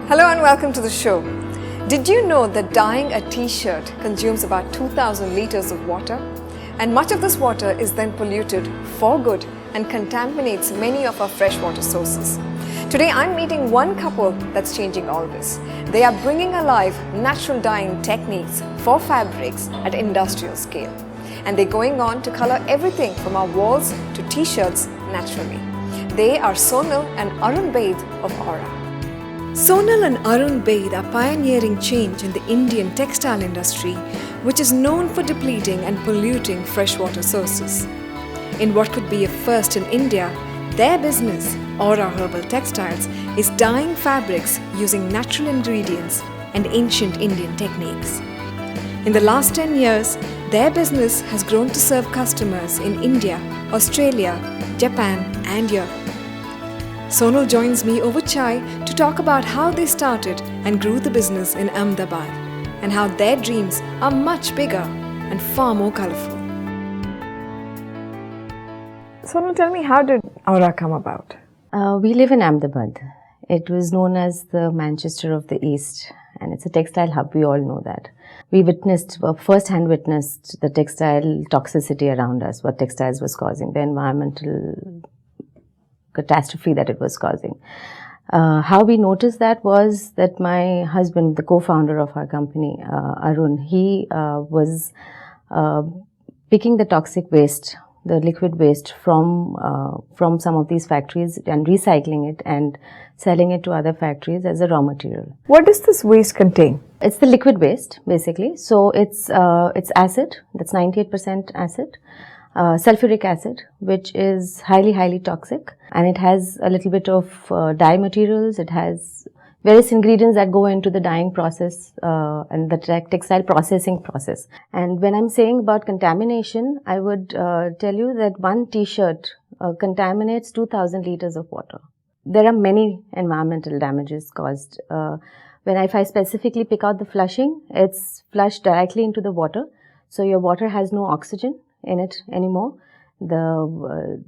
Hello and welcome to the show. Did you know that dyeing a t-shirt consumes about 2,000 liters of water? And much of this water is then polluted for good and contaminates many of our freshwater sources. Today I'm meeting one couple that's changing all this. They are bringing alive natural dyeing techniques for fabrics at industrial scale. And they're going on to color everything from our walls to t-shirts naturally. They are Sonal and Arun Baid of Aura. Sonal and Arun Baid are pioneering change in the Indian textile industry, which is known for depleting and polluting freshwater sources. In what could be a first in India, their business, Aura Herbal Textiles, is dyeing fabrics using natural ingredients and ancient Indian techniques. In the last 10 years, their business has grown to serve customers in India, Australia, Japan, and Europe. Sonal joins me over chai to talk about how they started and grew the business in Ahmedabad and how their dreams are much bigger and far more colorful. Sonal, tell me, how did Aura come about? We live in Ahmedabad. It was known as the Manchester of the East, and it's a textile hub. We all know that. We first-hand witnessed the textile toxicity around us, what textiles was causing, the environmental catastrophe that it was causing. How we noticed that was that my husband, the co-founder of our company, Arun, he was picking the toxic waste, the liquid waste from some of these factories and recycling it and selling it to other factories as a raw material. What does this waste contain? It's the liquid waste, basically. So it's acid, that's 98% acid. Sulfuric acid, which is highly toxic, and it has a little bit of dye materials. It has various ingredients that go into the dyeing process and the textile processing process. And when I'm saying about contamination, I would tell you that one t-shirt contaminates 2,000 liters of water. There are many environmental damages caused. If I specifically pick out the flushing, it's flushed directly into the water, so your water has no oxygen in it anymore. The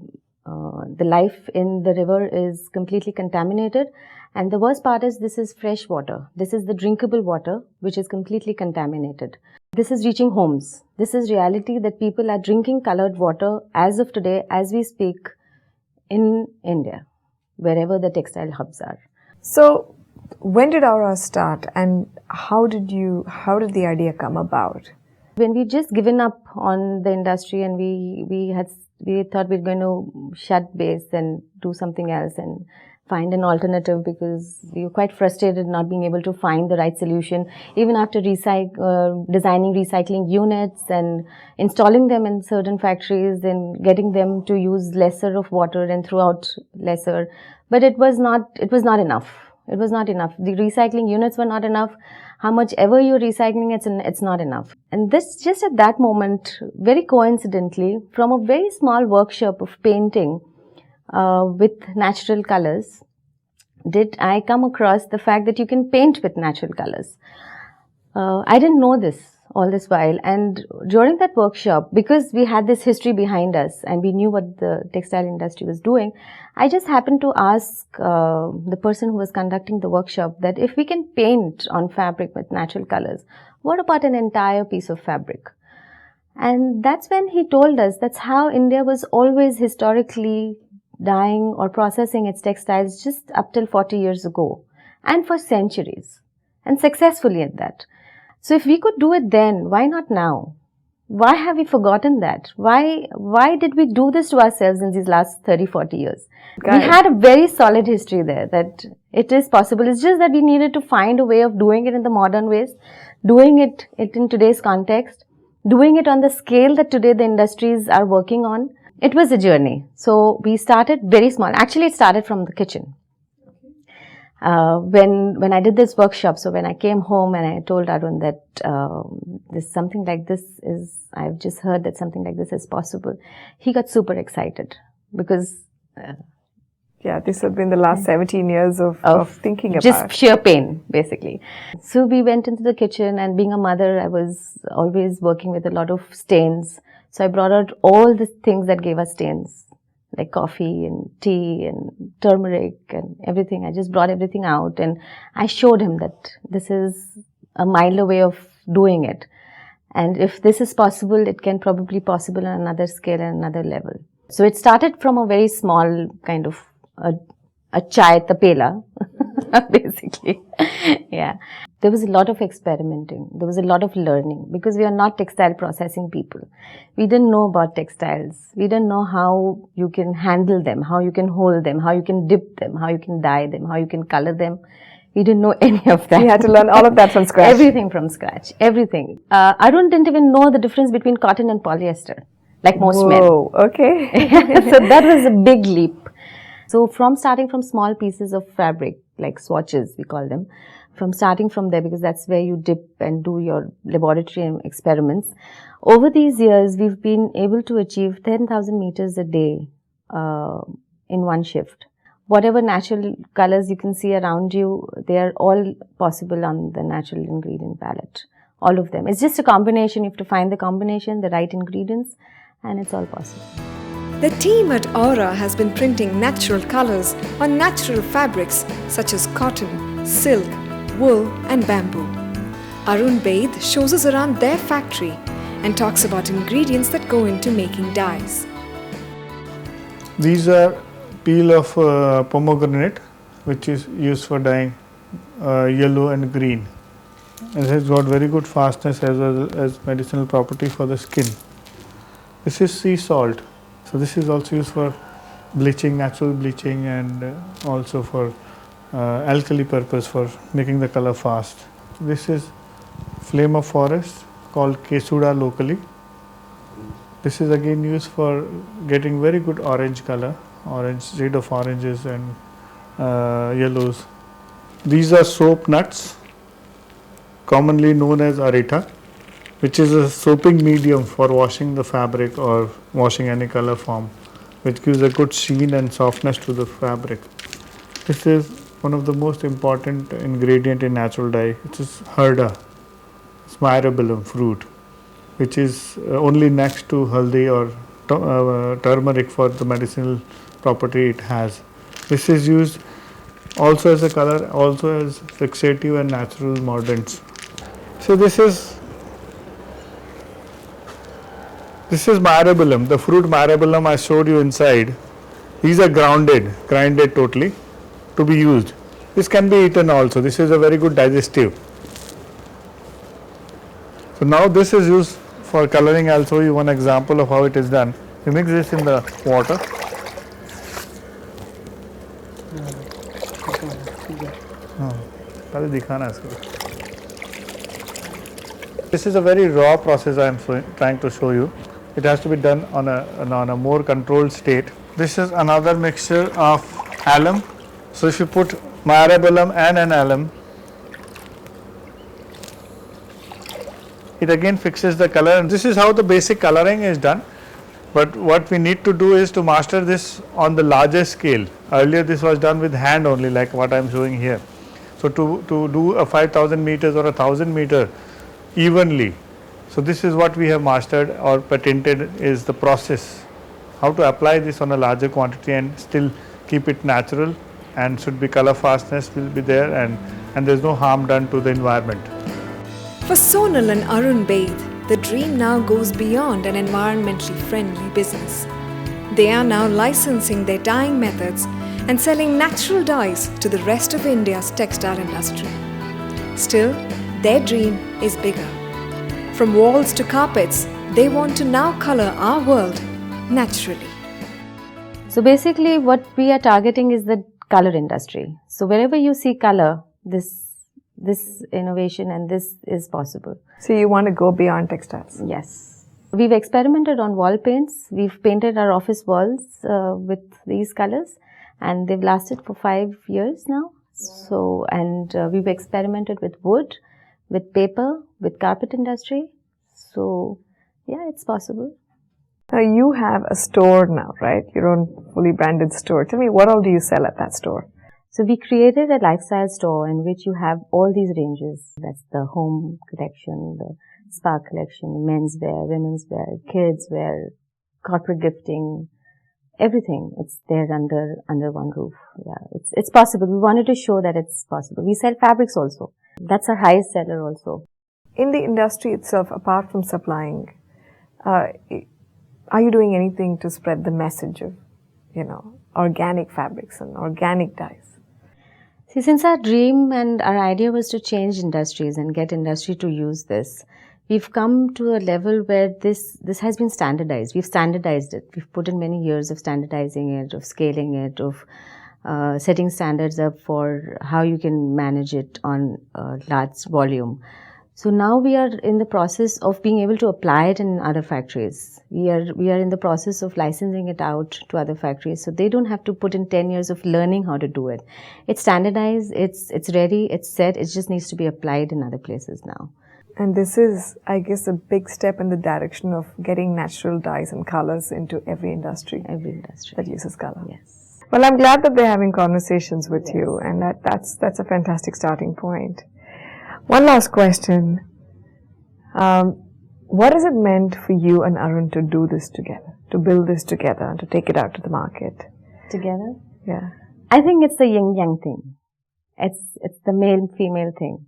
life in the river is completely contaminated, and the worst part is this is fresh water. This is the drinkable water, which is completely contaminated. This is reaching homes. This is reality, that people are drinking colored water as of today, as we speak, in India, wherever the textile hubs are. So, when did Aura start, and how did the idea come about? When we just given up on the industry and we thought we were going to shut base and do something else and find an alternative, because we were quite frustrated not being able to find the right solution, even after designing recycling units and installing them in certain factories and getting them to use lesser of water and throw out lesser. But it was not enough. It was not enough. The recycling units were not enough. How much ever you're recycling, it's not enough. And this, just at that moment, very coincidentally, from a very small workshop of painting with natural colors, did I come across the fact that you can paint with natural colors. I didn't know this all this while, and during that workshop, because we had this history behind us and we knew what the textile industry was doing, I just happened to ask the person who was conducting the workshop that if we can paint on fabric with natural colors, what about an entire piece of fabric? And that's when he told us that's how India was always historically dyeing or processing its textiles, just up till 40 years ago, and for centuries, and successfully at that. So if we could do it then, why not now? Why have we forgotten that? Why did we do this to ourselves in these last 30, 40 years? We had a very solid history there that it is possible. It's just that we needed to find a way of doing it in the modern ways, doing it in today's context, doing it on the scale that today the industries are working on. It was a journey. So we started very small. Actually, it started from the kitchen. When I did this workshop, so when I came home and I told Arun that something like this is, I've just heard that something like this is possible, he got super excited because this had been the last 17 years of thinking about just sheer pain, basically. So we went into the kitchen, and being a mother, I was always working with a lot of stains. So I brought out all the things that gave us stains. like coffee and tea and turmeric and everything. I just brought everything out and I showed him that this is a milder way of doing it. And if this is possible, it can probably possible on another scale and another level. So it started from a very small kind of a chai tapela, basically. Yeah. There was a lot of experimenting. There was a lot of learning because we are not textile processing people. We didn't know about textiles. We didn't know how you can handle them, how you can hold them, how you can dip them, how you can dye them, how you can color them. We didn't know any of that. You had to learn all of that from scratch. Everything from scratch. Everything. Arun didn't even know the difference between cotton and polyester, like most men. Whoa, okay. So that was a big leap. So starting from small pieces of fabric, like swatches, we call them, starting from there, because that's where you dip and do your laboratory experiments. Over these years, we've been able to achieve 10,000 meters a day in one shift. Whatever natural colors you can see around you, they are all possible on the natural ingredient palette. All of them. It's just a combination. You have to find the combination, the right ingredients, and it's all possible. The team at Aura has been printing natural colors on natural fabrics such as cotton, silk, wool and bamboo. Arun Baid shows us around their factory and talks about ingredients that go into making dyes. These are peel of pomegranate, which is used for dyeing yellow and green. It has got very good fastness as well as medicinal property for the skin. This is sea salt. So this is also used for bleaching, natural bleaching, and also for alkali purpose for making the color fast. This is flame of forest called kesuda locally. This is again used for getting very good orange color, shade of oranges and yellows. These are soap nuts, commonly known as arita, which is a soaping medium for washing the fabric or washing any color form, which gives a good sheen and softness to the fabric. This is one of the most important ingredient in natural dye, which is herda, myrobalan fruit, which is only next to haldi or turmeric for the medicinal property it has. This is used also as a color, also as fixative and natural mordants. So this is myrobalan, the fruit myrobalan I showed you inside. These are grinded totally to be used. This can be eaten also. This is a very good digestive. So now this is used for coloring. I'll show you one example of how it is done. You mix this in the water. This is a very raw process I am trying to show you. It has to be done on a more controlled state. This is another mixture of alum. So if you put myrobalan and an alum, it again fixes the color, and this is how the basic coloring is done. But what we need to do is to master this on the larger scale. Earlier this was done with hand only, like what I am showing here. So to do a 5,000 meters or 1,000 meter evenly, so this is what we have mastered or patented, is the process, how to apply this on a larger quantity and still keep it natural, and should be color fastness will be there, and there is no harm done to the environment. For Sonal and Arun Baid, the dream now goes beyond an environmentally friendly business. They are now licensing their dyeing methods and selling natural dyes to the rest of India's textile industry. Still, their dream is bigger. From walls to carpets, they want to now color our world naturally. So basically what we are targeting is the color industry. So wherever you see color, this innovation and this is possible. So you want to go beyond textiles? Yes. We've experimented on wall paints. We've painted our office walls with these colors, and they've lasted for 5 years now. So, and we've experimented with wood, with paper, with carpet industry. So yeah, it's possible. Now you have a store now, right? Your own fully branded store. Tell me, what all do you sell at that store? So we created a lifestyle store in which you have all these ranges. That's the home collection, the spa collection, men's wear, women's wear, kids wear, corporate gifting, everything. It's there under one roof. Yeah, it's possible. We wanted to show that it's possible. We sell fabrics also. That's our highest seller also. In the industry itself, apart from supplying, are you doing anything to spread the message of, organic fabrics and organic dyes? See, since our dream and our idea was to change industries and get industry to use this, we've come to a level where this has been standardized. We've standardized it. We've put in many years of standardizing it, of scaling it, of setting standards up for how you can manage it on a large volume. So now we are in the process of being able to apply it in other factories. We are in the process of licensing it out to other factories, so they don't have to put in 10 years of learning how to do it. It's standardized, it's ready, it's set, it just needs to be applied in other places now. And this is, I guess, a big step in the direction of getting natural dyes and colors into every industry. Every industry that uses color. Yes. Well, I'm glad that they're having conversations with you, and that's a fantastic starting point. One last question. What has it meant for you and Arun to do this together, to build this together, and to take it out to the market? Together? Yeah. I think it's the yin-yang thing. It's the male-female thing.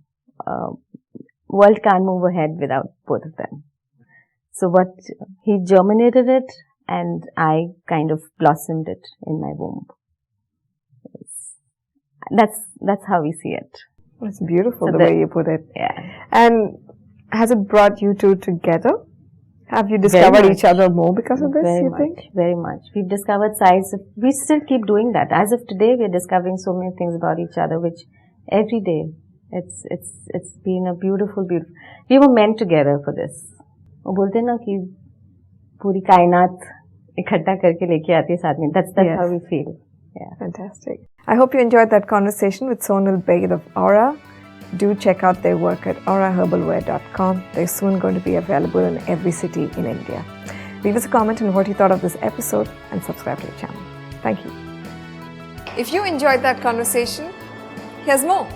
World can't move ahead without both of them. So he germinated it, and I kind of blossomed it in my womb. That's how we see it. It's beautiful the way you put it. Yeah. And has it brought you two together? Have you discovered each other more because of this, you think? Very much. We've discovered sides of, we still keep doing that. As of today, we're discovering so many things about each other, which every day, it's been a beautiful, we were meant together for this. वो बोलते हैं ना कि पूरी कायनात इकट्ठा करके लेके आती है साथ में. That's how we feel. Yeah. Fantastic. I hope you enjoyed that conversation with Sonal Baid of Aura. Do check out their work at auraherbalwear.com. They're soon going to be available in every city in India. Leave us a comment on what you thought of this episode and subscribe to the channel. Thank you. If you enjoyed that conversation, here's more.